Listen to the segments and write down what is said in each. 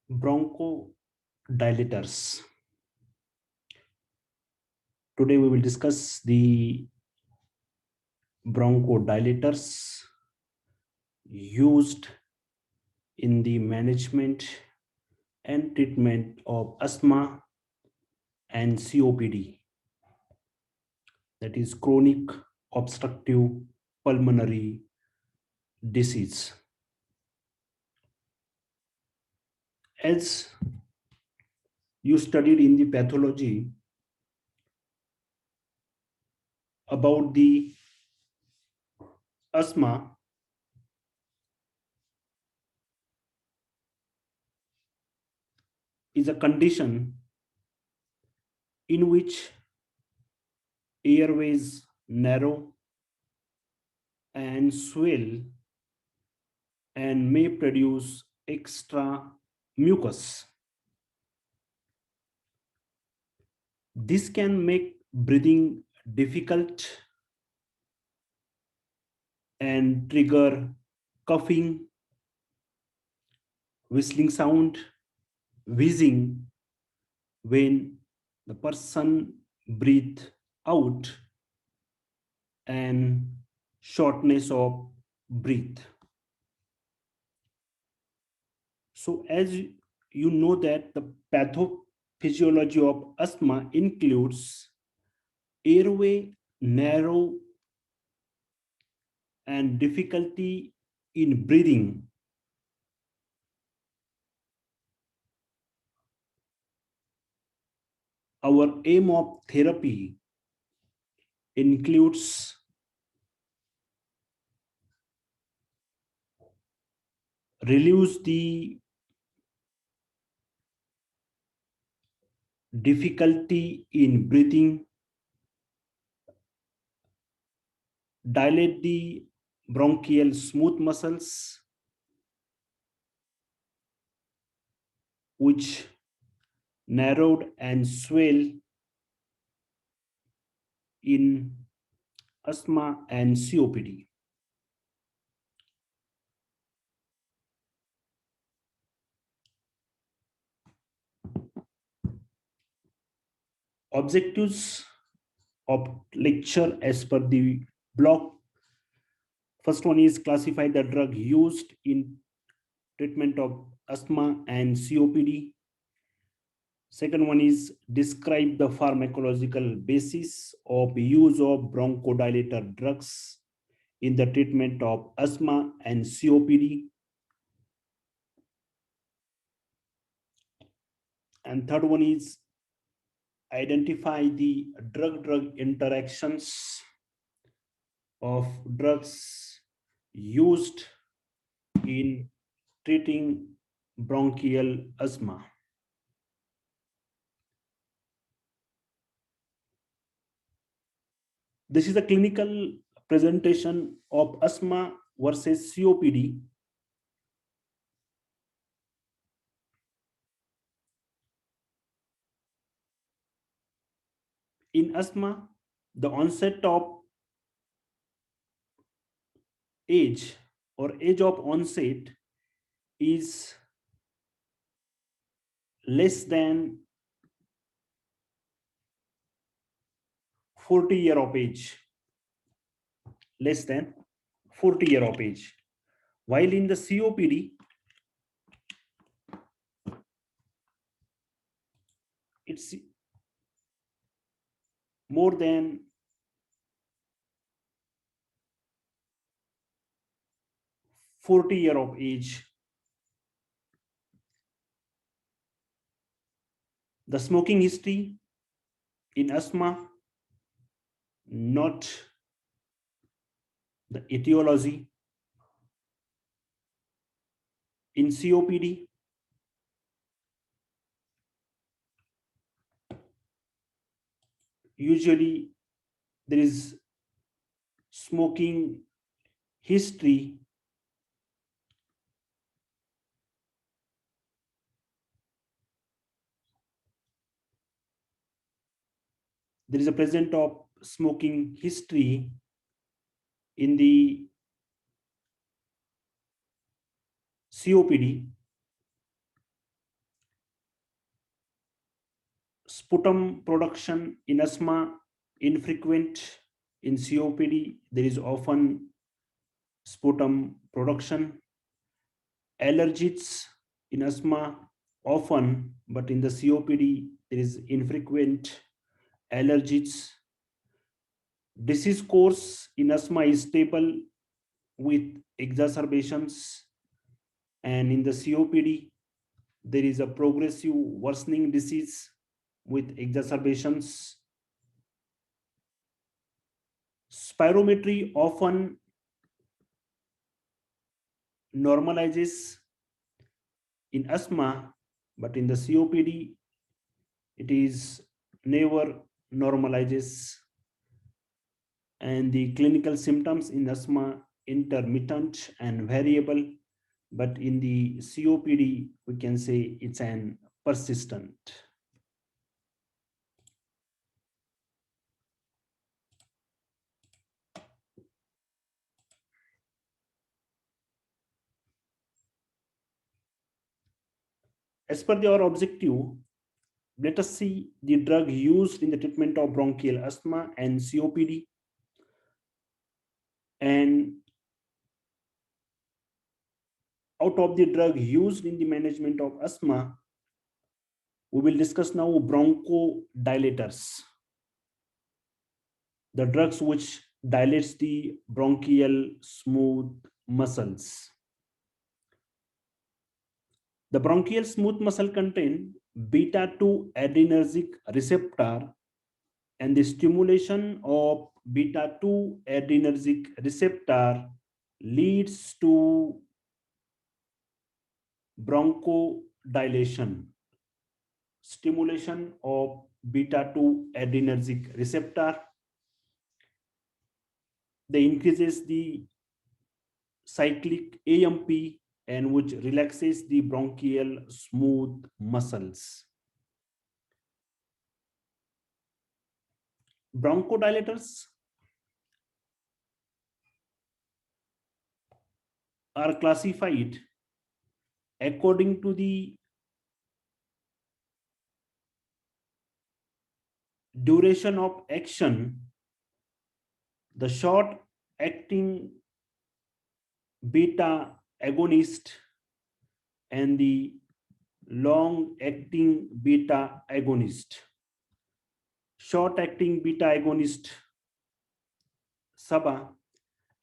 Bronchodilators. Today we will discuss the bronchodilators used in the management and treatment of asthma and COPD, that is chronic obstructive pulmonary disease. As you studied in the pathology about the asthma, is a condition in which airways narrow and swell and may produce extra mucus. This can make breathing difficult and trigger coughing, whistling sound, wheezing when the person breathes out, and shortness of breath. So as you know that the pathophysiology of asthma includes airway narrow and difficulty in breathing. Our aim of therapy includes reduce the difficulty in breathing, dilate the bronchial smooth muscles, which narrowed and swell in asthma and COPD. Objectives of lecture as per the block. First one is classify the drug used in treatment of asthma and COPD. Second one is describe the pharmacological basis of use of bronchodilator drugs in the treatment of asthma and COPD. And third one is identify the drug-drug interactions of drugs used in treating bronchial asthma. This is a clinical presentation of asthma versus COPD. In asthma, the onset of age or age of onset is less than 40 year of age, less than 40 year of age. While in the COPD, it's more than 40 year of age. The smoking history in asthma, not the etiology. In COPD, usually there is smoking history there is a present of smoking history in the COPD. Sputum production in asthma infrequent. In COPD there is often sputum production. Allergies in asthma often, but in the COPD there is infrequent allergies. Disease course in asthma is stable with exacerbations, and in the COPD there is a progressive worsening disease with exacerbations. Spirometry often normalizes in asthma, but in the COPD it is never normalizes. And the clinical symptoms in asthma intermittent and variable, but in the COPD we can say it's an persistent. As per our objective, let us see the drug used in the treatment of bronchial asthma and COPD. And out of the drug used in the management of asthma, we will discuss now bronchodilators, the drugs which dilates the bronchial smooth muscles. The bronchial smooth muscle contain beta-2 adrenergic receptor, and the stimulation of beta-2 adrenergic receptor leads to bronchodilation. Stimulation of beta-2 adrenergic receptor, they increases the cyclic AMP, and which relaxes the bronchial smooth muscles. Bronchodilators are classified according to the duration of action. The short acting beta agonist and the long acting beta agonist. Short acting beta agonist SABA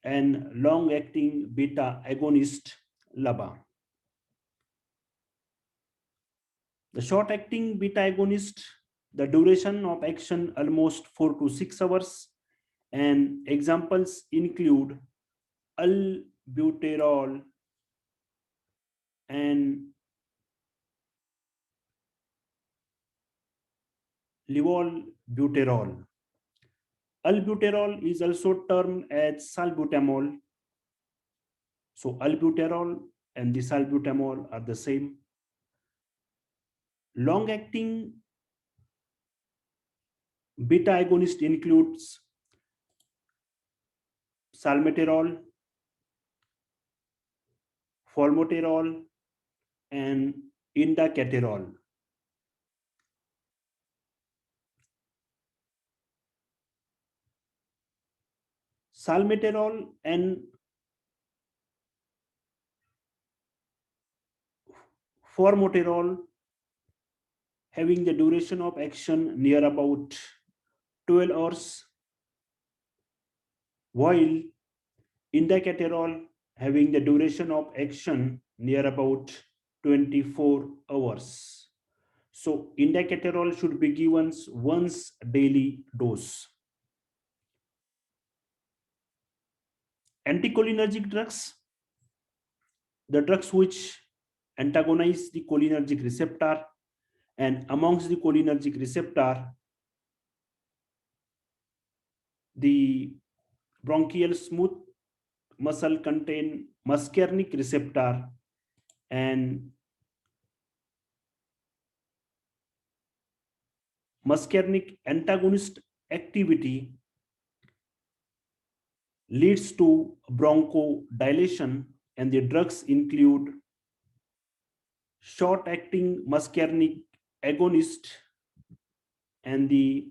and long acting beta agonist LABA. The short acting beta agonist, the duration of action almost 4 to 6 hours, and examples include albuterol and levolbuterol. Albuterol is also termed as salbutamol. So albuterol and the salbutamol are the same. Long-acting beta agonist includes salmeterol, formoterol, and indacaterol. Salmeterol and formoterol having the duration of action near about 12 hours, while indacaterol having the duration of action near about 24 hours. So indacaterol should be given once daily dose. Anticholinergic drugs, the drugs which antagonize the cholinergic receptor, and amongst the cholinergic receptor, the bronchial smooth muscle contain muscarinic receptor, and muscarinic antagonist activity leads to bronchodilation, and the drugs include short acting muscarinic agonist and the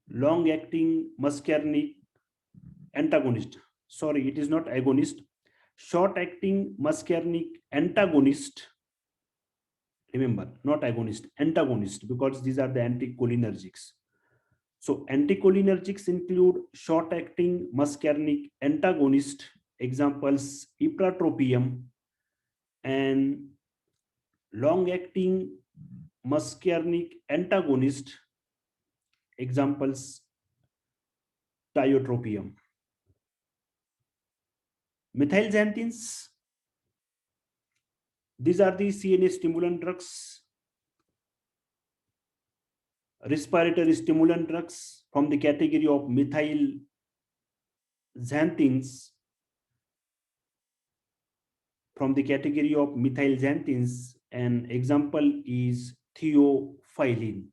long-acting muscarinic antagonist. Sorry, it is not agonist. Short-acting muscarinic antagonist. Remember, not agonist, antagonist, because these are the anticholinergics. So anticholinergics include short-acting muscarinic antagonist, examples ipratropium, and long-acting muscarinic antagonist, examples tiotropium. Methylxanthines, these are the CNS stimulant drugs, respiratory stimulant drugs from the category of methylxanthines, an example is theophylline,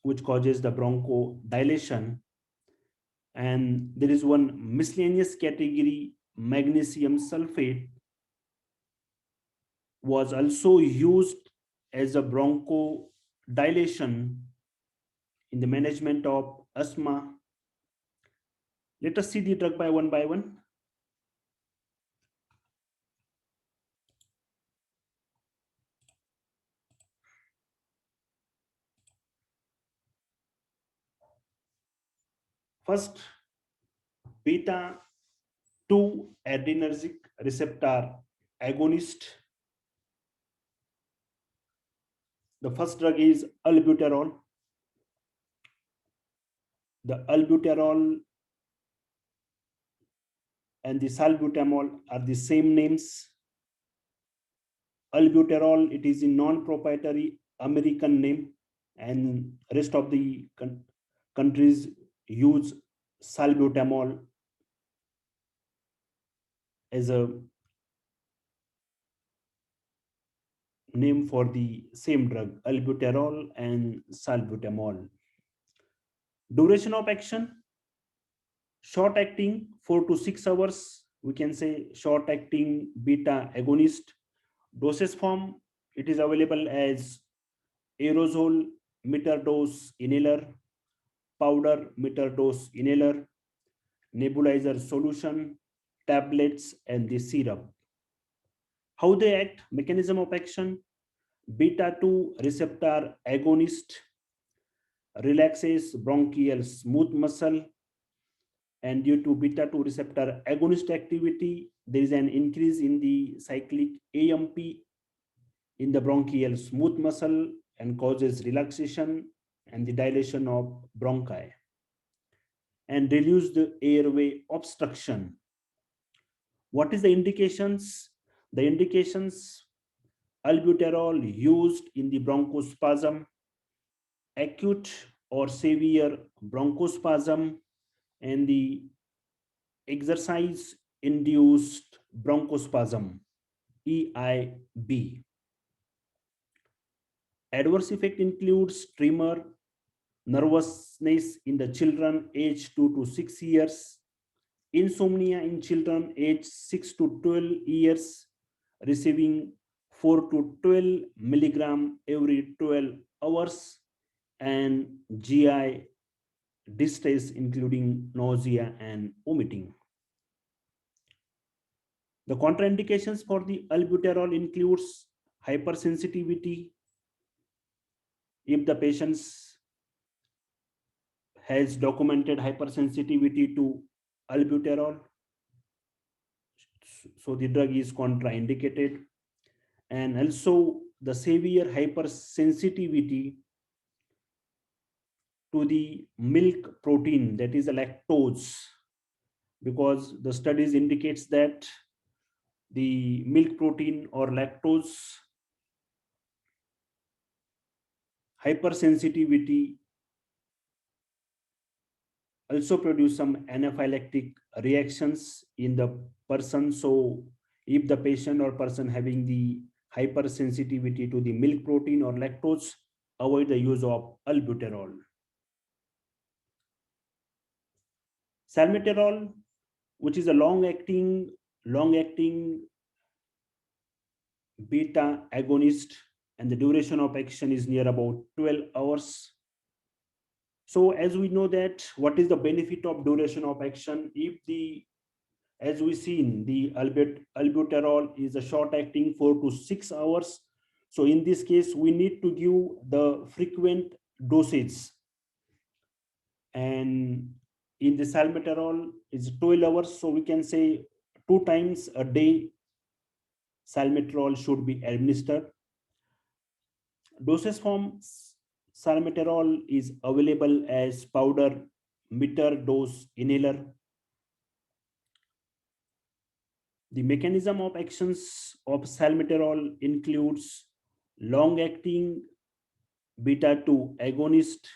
which causes the bronchodilation. And there is one miscellaneous category, magnesium sulfate, was also used as a bronchodilation in the management of asthma. Let us see the drug by one by one. First, beta-2 adrenergic receptor agonist. The first drug is albuterol. The albuterol and the salbutamol are the same names. Albuterol, it is a non-proprietary American name, and rest of the countries use salbutamol as a name for the same drug, albuterol and salbutamol. Duration of action, short acting 4 to 6 hours. We can say short acting beta agonist. Dosage form, it is available as aerosol meter dose inhaler, powder meter dose inhaler, nebulizer solution, tablets, and the syrup. How they act, mechanism of action, beta-2 receptor agonist relaxes bronchial smooth muscle, and due to beta-2 receptor agonist activity, there is an increase in the cyclic AMP in the bronchial smooth muscle and causes relaxation and the dilation of bronchi and reduce the airway obstruction. What is the indications? The indications, albuterol used in the bronchospasm, acute or severe bronchospasm, and the exercise induced bronchospasm, EIB. Adverse effect includes tremor, nervousness in the children aged 2 to 6 years, insomnia in children aged 6 to 12 years, receiving 4 to 12 milligram every 12 hours, and GI distress including nausea and vomiting. The contraindications for the albuterol includes hypersensitivity. If the patient has documented hypersensitivity to albuterol, so the drug is contraindicated. And also the severe hypersensitivity to the milk protein, that is a lactose, because the studies indicates that the milk protein or lactose hypersensitivity also produce some anaphylactic reactions in the person. So if the patient or person having the hypersensitivity to the milk protein or lactose, avoid the use of albuterol. Salmeterol, which is a long acting beta agonist, and the duration of action is near about 12 hours. So as we know that what is the benefit of duration of action, if the as we seen the albuterol is a short acting 4 to 6 hours, so in this case we need to give the frequent dosage, and in the salmeterol is 12 hours, so we can say 2 times a day salmeterol should be administered. Dosage form salmeterol is available as powder, meter dose inhaler. The mechanism of actions of salmeterol includes long-acting beta-2 agonist.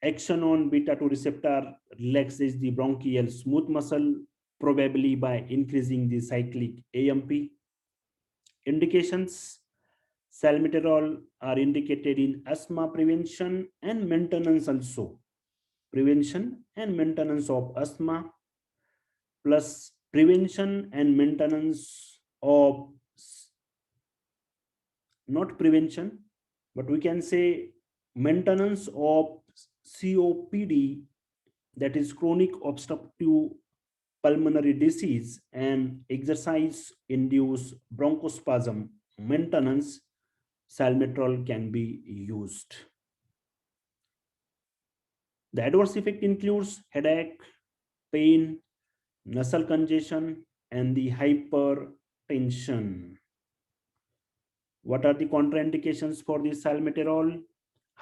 Action on beta-2 receptor relaxes the bronchial smooth muscle, probably by increasing the cyclic AMP. Indications: salmeterol are indicated in asthma prevention and maintenance also. Prevention and maintenance of asthma, plus prevention and maintenance of, not prevention, but we can say maintenance of COPD, that is chronic obstructive pulmonary disease, and exercise induced bronchospasm maintenance. Salmeterol can be used. The adverse effect includes headache, pain, nasal congestion, and the hypertension. What are the contraindications for the salmeterol?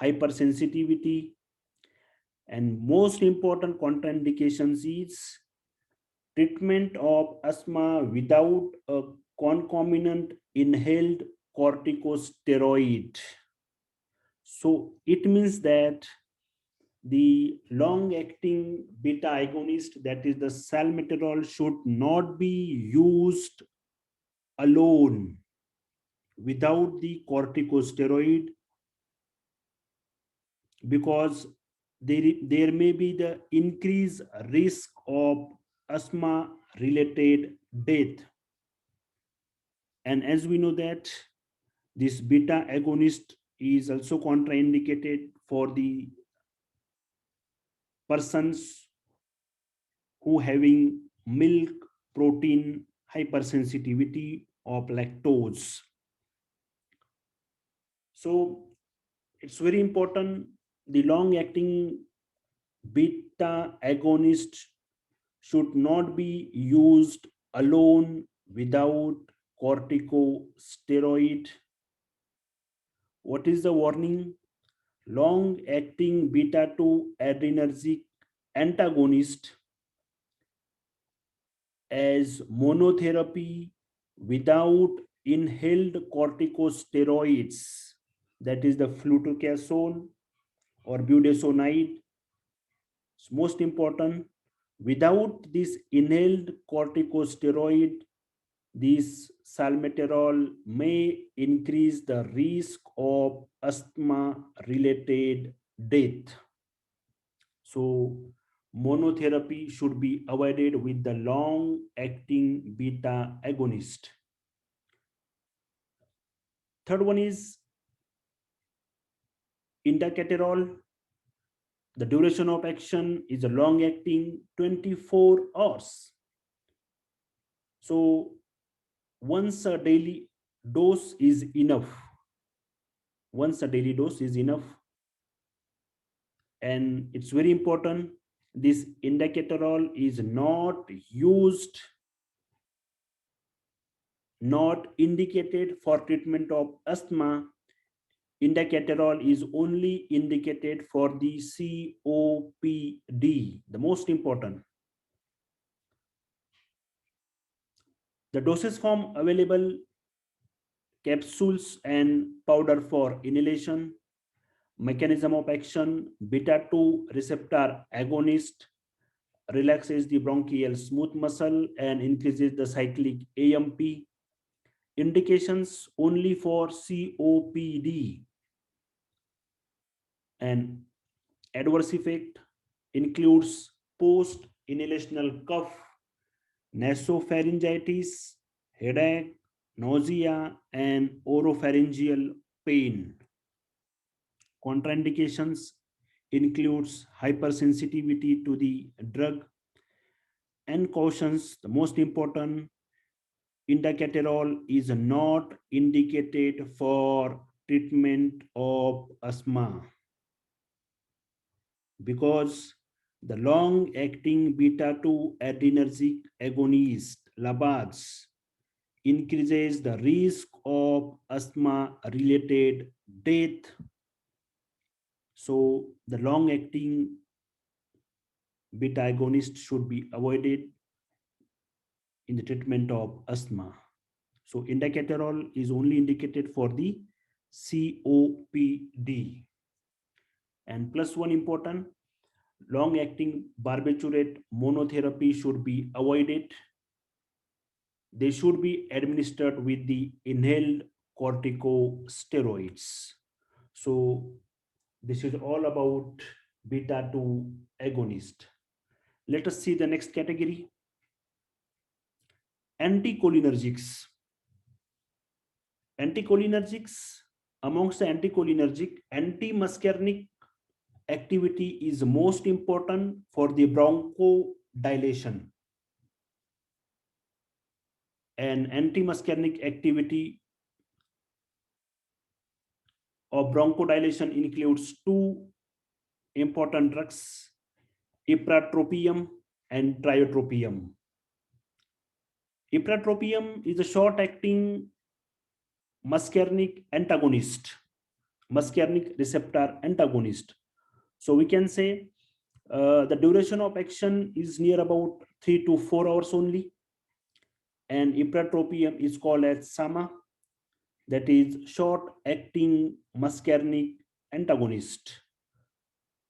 Hypersensitivity, and most important contraindications is treatment of asthma without a concomitant inhaled corticosteroid. So it means that the long acting beta agonist, that is the salmeterol, should not be used alone without the corticosteroid, because there may be the increased risk of asthma related death. And as we know that this beta agonist is also contraindicated for the persons who having milk protein hypersensitivity of lactose. So it's very important, the long acting beta agonist should not be used alone without corticosteroid. What is the warning? Long acting beta 2 adrenergic antagonist as monotherapy without inhaled corticosteroids, that is the fluticasone or budesonide. It's most important, without this inhaled corticosteroid, this salmeterol may increase the risk of asthma related death. So monotherapy should be avoided with the long acting beta agonist. Third one is indacaterol. The duration of action is a long acting 24 hours. So once a daily dose is enough. Once a daily dose is enough. And it's very important, this indacaterol is not used, not indicated for treatment of asthma. Indacaterol is only indicated for the COPD, the most important. The dosage form available: capsules and powder for inhalation. Mechanism of action: beta-2 receptor agonist relaxes the bronchial smooth muscle and increases the cyclic AMP. Indications only for COPD. And adverse effect includes post inhalational cough, nasopharyngitis, headache, nausea, and oropharyngeal pain. Contraindications includes hypersensitivity to the drug, and cautions. The most important, indacaterol is not indicated for treatment of asthma because the long-acting beta-2 adrenergic agonist LABAs increases the risk of asthma-related death. So the long-acting beta-agonist should be avoided in the treatment of asthma. So indacaterol is only indicated for the COPD. And plus one important, long-acting barbiturate monotherapy should be avoided. They should be administered with the inhaled corticosteroids. So this is all about beta-2 agonist. Let us see the next category, anticholinergics. Anticholinergics, amongst the anticholinergic, antimuscarinic activity is most important for the bronchodilation. And antimuscarinic activity of bronchodilation includes two important drugs, ipratropium and tiotropium. Ipratropium is a short-acting muscarinic antagonist, muscarinic receptor antagonist. So we can say the duration of action is near about 3 to 4 hours only. And ipratropium is called as SAMA, that is short-acting muscarinic antagonist.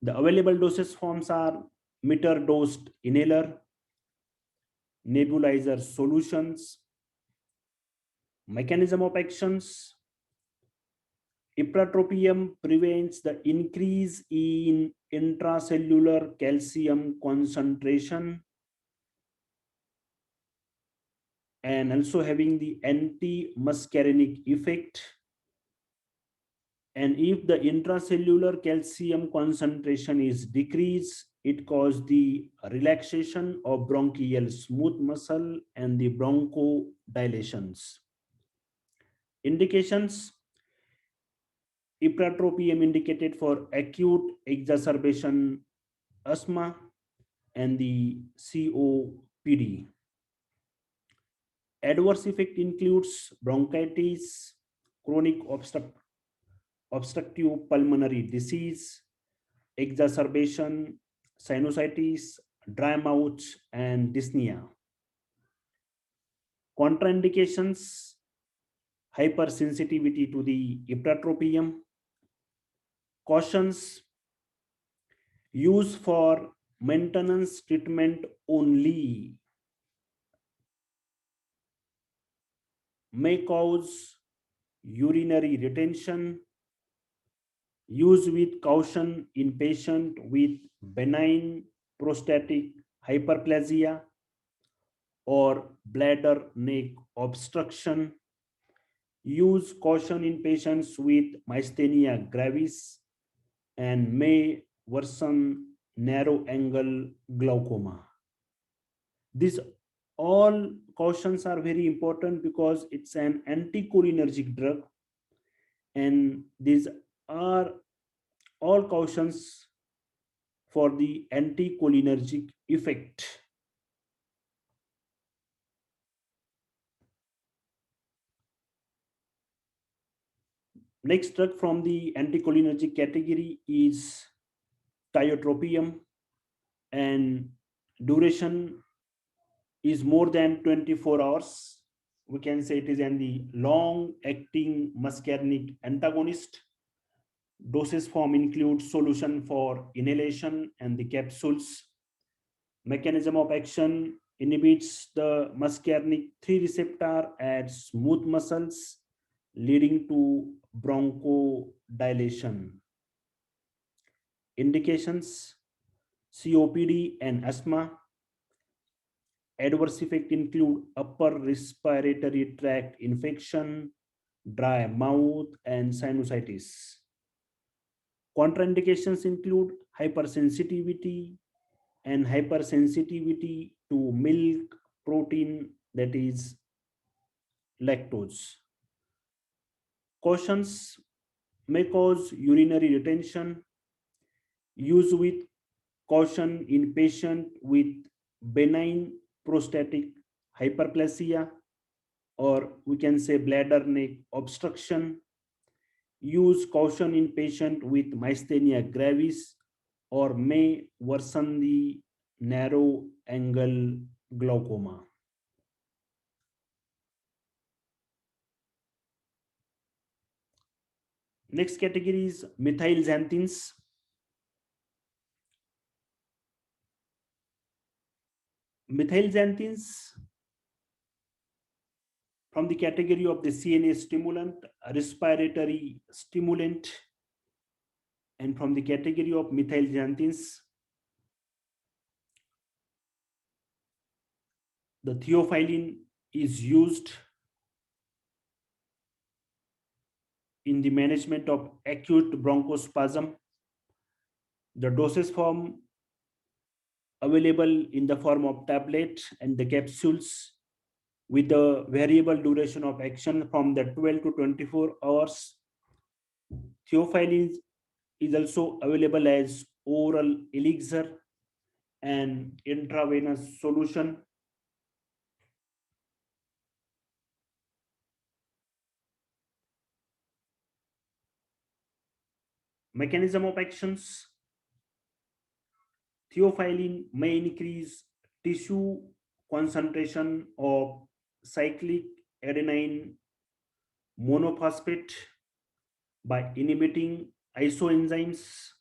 The available dosage forms are meter-dosed inhaler, nebulizer solutions. Mechanism of actions, ipratropium prevents the increase in intracellular calcium concentration and also having the anti-muscarinic effect. And if the intracellular calcium concentration is decreased, it causes the relaxation of bronchial smooth muscle and the bronchodilations. Indications, ipratropium indicated for acute exacerbation asthma and the COPD. Adverse effect includes bronchitis, chronic obstructive pulmonary disease, exacerbation, sinusitis, dry mouth, and dyspnea. Contraindications, hypersensitivity to the ipratropium. Cautions, use for maintenance treatment only, may cause urinary retention, use with caution in patient with benign prostatic hyperplasia or bladder neck obstruction, use caution in patients with myasthenia gravis and may worsen narrow angle glaucoma. These all cautions are very important because it's an anticholinergic drug, and these are all cautions for the anticholinergic effect. Next drug from the anticholinergic category is tiotropium, and duration is more than 24 hours. We can say it is the long acting muscarinic antagonist. Dosage form includes solution for inhalation and the capsules. Mechanism of action inhibits the muscarinic 3 receptor at smooth muscles, leading to bronchodilation. Indications, COPD and asthma. Adverse effects include upper respiratory tract infection, dry mouth, and sinusitis. Contraindications include hypersensitivity and hypersensitivity to milk protein, that is lactose. Cautions: may cause urinary retention. Use with caution in patient with benign prostatic hyperplasia, or we can say bladder neck obstruction. Use caution in patient with myasthenia gravis or may worsen the narrow angle glaucoma. Next category is methylxanthines. Methylxanthines from the category of the CNA stimulant, respiratory stimulant, and from the category of methylxanthines, the theophylline is used in the management of acute bronchospasm. The dosage form available in the form of tablet and the capsules with a variable duration of action from the 12 to 24 hours. Theophylline is also available as oral elixir and intravenous solution. Mechanism of actions: theophylline may increase tissue concentration of cyclic adenine monophosphate by inhibiting isoenzymes,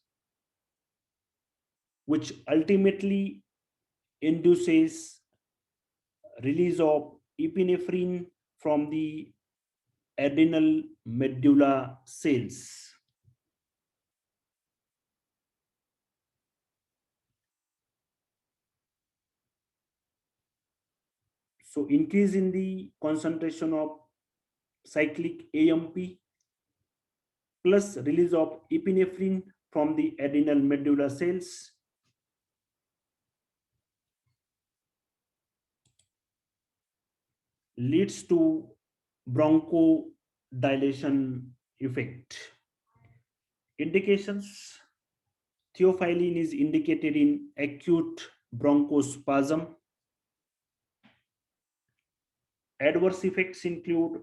which ultimately induces release of epinephrine from the adrenal medulla cells. So increase in the concentration of cyclic AMP plus release of epinephrine from the adrenal medulla cells leads to bronchodilation effect. Indications: theophylline is indicated in acute bronchospasm. Adverse effects include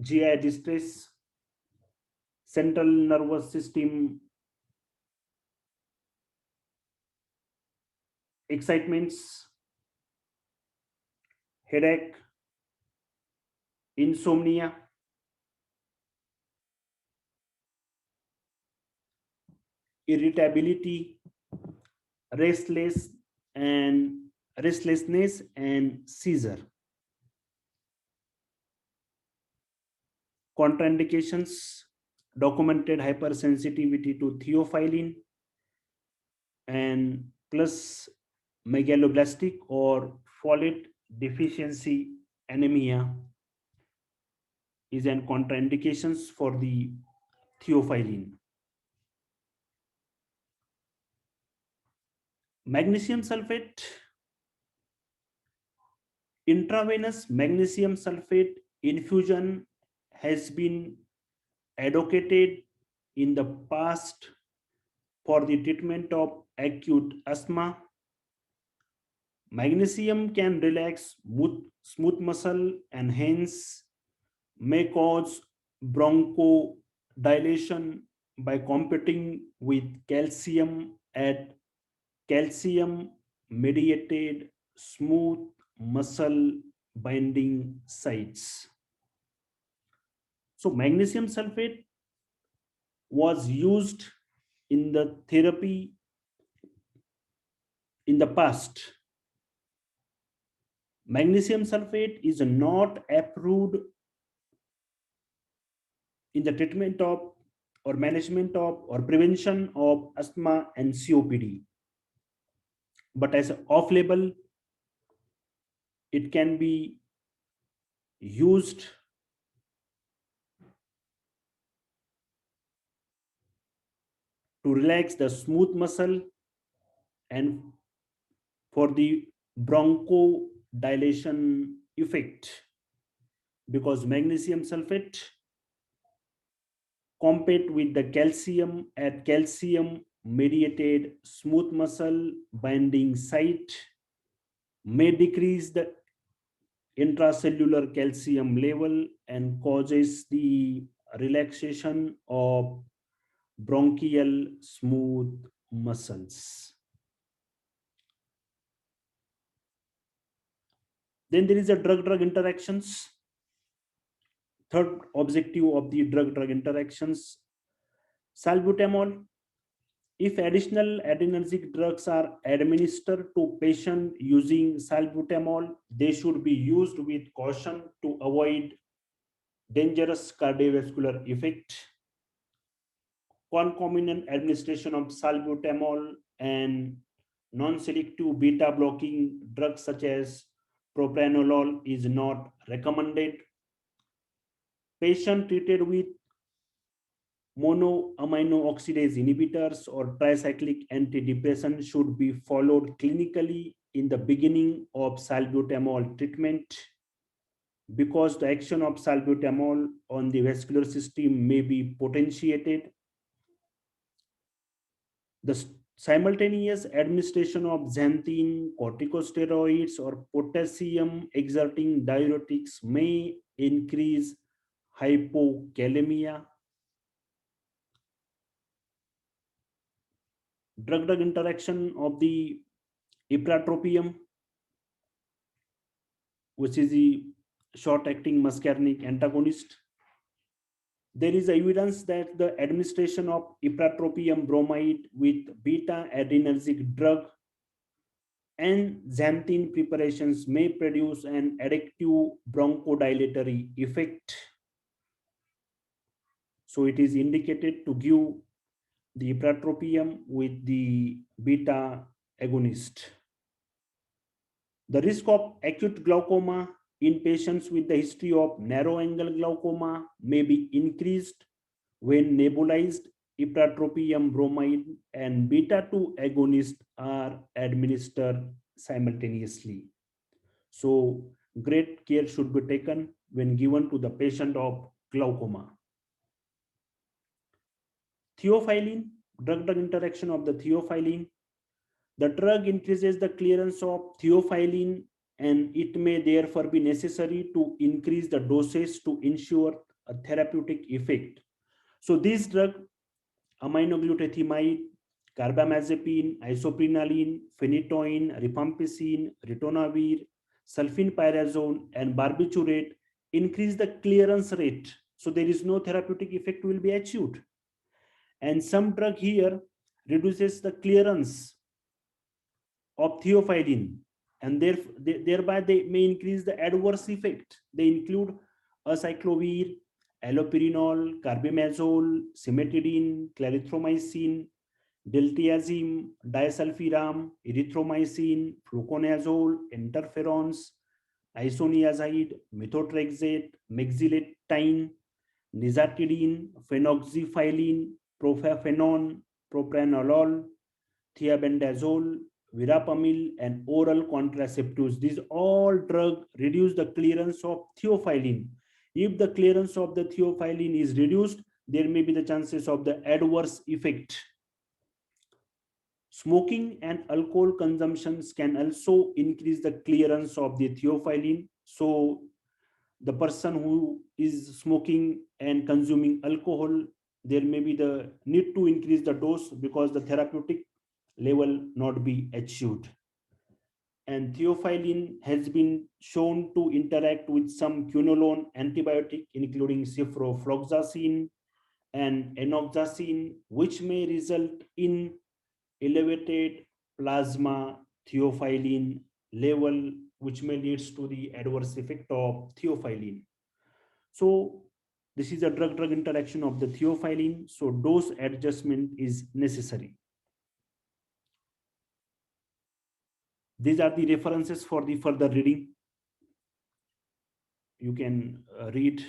GI distress, central nervous system excitements, headache, insomnia, irritability, restless and restlessness, and seizure. Contraindications: documented hypersensitivity to theophylline and plus megaloblastic or folate deficiency anemia is an contraindications for the theophylline. Magnesium sulfate: intravenous magnesium sulfate infusion has been advocated in the past for the treatment of acute asthma. Magnesium can relax smooth muscle and hence may cause bronchodilation by competing with calcium at calcium mediated smooth muscle binding sites. So magnesium sulfate was used in the therapy in the past. Magnesium sulfate is not approved in the treatment of or management of or prevention of asthma and COPD, but as off-label It can be used to relax the smooth muscle and for the bronchodilation effect, because magnesium sulfate compete with the calcium at calcium mediated smooth muscle binding site, may decrease the intracellular calcium level and causes the relaxation of bronchial smooth muscles. Then there is a drug-drug interactions. Third objective of the drug-drug interactions, salbutamol. If additional adrenergic drugs are administered to patient using salbutamol, they should be used with caution to avoid dangerous cardiovascular effect. Concomitant administration of salbutamol and non-selective beta blocking drugs such as propranolol is not recommended. Patient treated with monoamino oxidase inhibitors or tricyclic antidepressant should be followed clinically in the beginning of salbutamol treatment, because the action of salbutamol on the vascular system may be potentiated. The simultaneous administration of xanthine, corticosteroids, or potassium exerting diuretics may increase hypokalemia. Drug-drug interaction of the ipratropium, which is the short-acting muscarinic antagonist. There is evidence that the administration of ipratropium bromide with beta-adrenergic drug and xanthine preparations may produce an addictive bronchodilatory effect. So it is indicated to give the ipratropium with the beta agonist. The risk of acute glaucoma in patients with the history of narrow angle glaucoma may be increased when nebulized ipratropium bromide and beta 2 agonists are administered simultaneously. So, great care should be taken when given to the patient of glaucoma. Theophylline, drug-drug interaction of the theophylline. The drug increases the clearance of theophylline, and it may therefore be necessary to increase the dosage to ensure a therapeutic effect. So this drug, aminoglutathione, carbamazepine, isoprenaline, phenytoin, rifampicin, ritonavir, sulfenpyrazone, and barbiturate increase the clearance rate. So there is no therapeutic effect will be achieved. And some drug here reduces the clearance of theophylline, and thereby they may increase the adverse effect. They include acyclovir, allopurinol, carbimazole, cimetidine, clarithromycin, diltiazem, disulfiram, erythromycin, fluconazole, interferons, isoniazide, methotrexate, mexiletine, nizatidine, phenoxyphylline, profafenone, propranolol, thiabendazole, verapamil, and oral contraceptives. These all drugs reduce the clearance of theophylline. If the clearance of the theophylline is reduced, there may be the chances of the adverse effect. Smoking and alcohol consumptions can also increase the clearance of the theophylline. So the person who is smoking and consuming alcohol, there may be the need to increase the dose because the therapeutic level not be achieved. And theophylline has been shown to interact with some quinolone antibiotic, including ciprofloxacin and enoxacin, which may result in elevated plasma theophylline level, which may leads to the adverse effect of theophylline. So this is a drug-drug interaction of the theophylline. So dose adjustment is necessary. These are the references for the further reading. you can read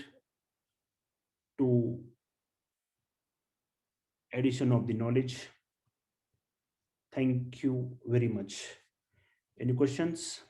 to addition of the knowledge. Thank you very much. Any questions?